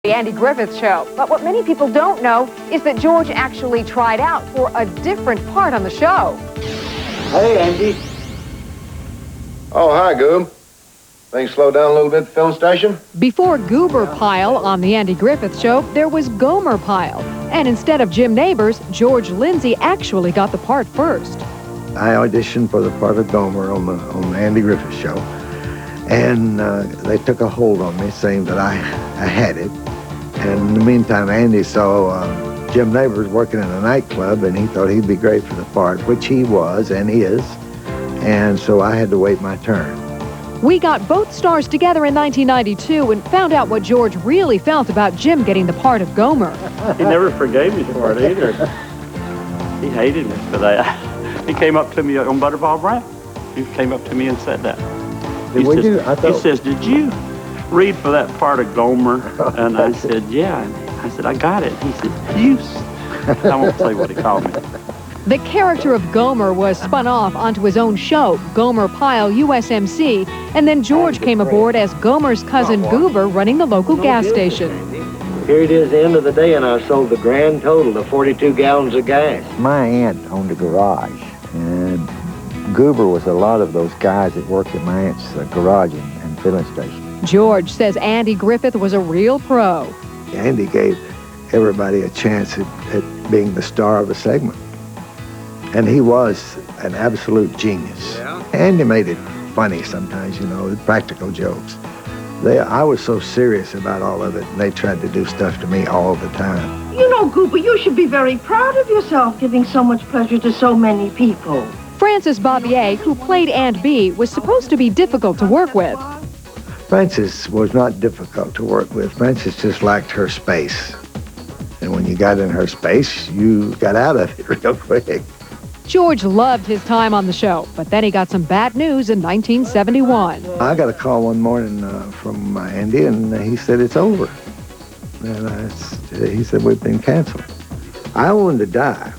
The Andy Griffith Show. But what many people don't know is that George actually tried out for a different part on the show. Hey, Andy. Oh, hi, Goob. Things slow down a little bit at the film station? Before Goober Pile on The Andy Griffith Show, there was Gomer Pile. And instead of Jim Neighbors, George Lindsay actually got the part first. I auditioned for the part of Gomer on the Andy Griffith Show. And they took a hold on me, saying that I had it. And in the meantime, Andy saw Jim Neighbors working in a nightclub, and he thought he'd be great for the part, which he was and is. And so I had to wait my turn. We got both stars together in 1992 and found out what George really felt about Jim getting the part of Gomer. He never forgave me for it either. He hated me for that. He came up to me on Butterball Brown. He came up to me and said that. He says, did you read for that part of Gomer? And I said, yeah. I said, I got it. He said, you. I won't say what he called me. The character of Gomer was spun off onto his own show, Gomer Pile USMC, and then George came aboard as Gomer's cousin Goober running the local gas station. Here it is, the end of the day, and I sold the grand total of 42 gallons of gas. My aunt owned a garage, and Goober was a lot of those guys that worked at my aunt's garage and filling station. George says Andy Griffith was a real pro. Andy gave everybody a chance at being the star of a segment. And he was an absolute genius. Yeah. Andy made it funny sometimes, you know, practical jokes. I was so serious about all of it, and they tried to do stuff to me all the time. You know, Goober, you should be very proud of yourself, giving so much pleasure to so many people. Frances Bobbier, who played Aunt Bee, was supposed to be difficult to work with. Frances was not difficult to work with. Frances just liked her space. And when you got in her space, you got out of it real quick. George loved his time on the show, but then he got some bad news in 1971. I got a call one morning from Andy, and he said, it's over. And he said, we've been canceled. I wanted to die,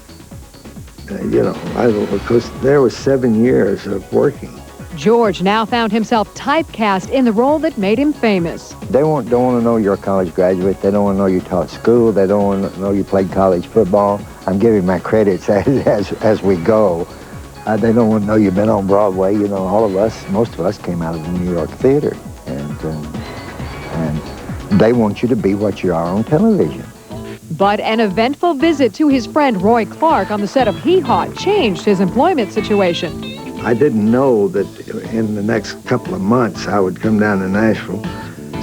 you know, because there was 7 years of working. George now found himself typecast in the role that made him famous. They don't want to know you're a college graduate. They don't want to know you taught school. They don't want to know you played college football. I'm giving my credits as we go. They don't want to know you've been on Broadway. You know, all of us, most of us came out of the New York theater. And they want you to be what you are on television. But an eventful visit to his friend Roy Clark on the set of Hee Haw changed his employment situation. I didn't know that in the next couple of months I would come down to Nashville,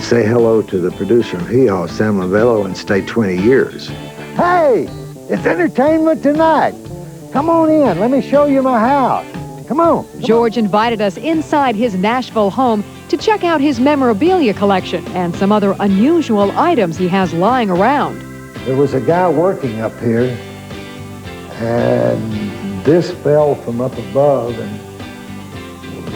say hello to the producer of Hee Haw, Sam Lavello, and stay 20 years. Hey, it's entertainment tonight. Come on in. Let me show you my house. Come on. George invited us inside his Nashville home to check out his memorabilia collection and some other unusual items he has lying around. There was a guy working up here, and this fell from up above, and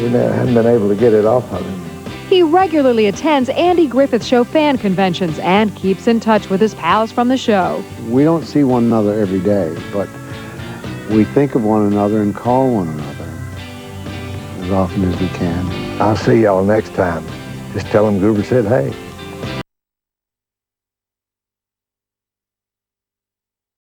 we haven't been able to get it off of him. He regularly attends Andy Griffith Show fan conventions and keeps in touch with his pals from the show. We don't see one another every day, but we think of one another and call one another as often as we can. I'll see y'all next time. Just tell them Goober said hey.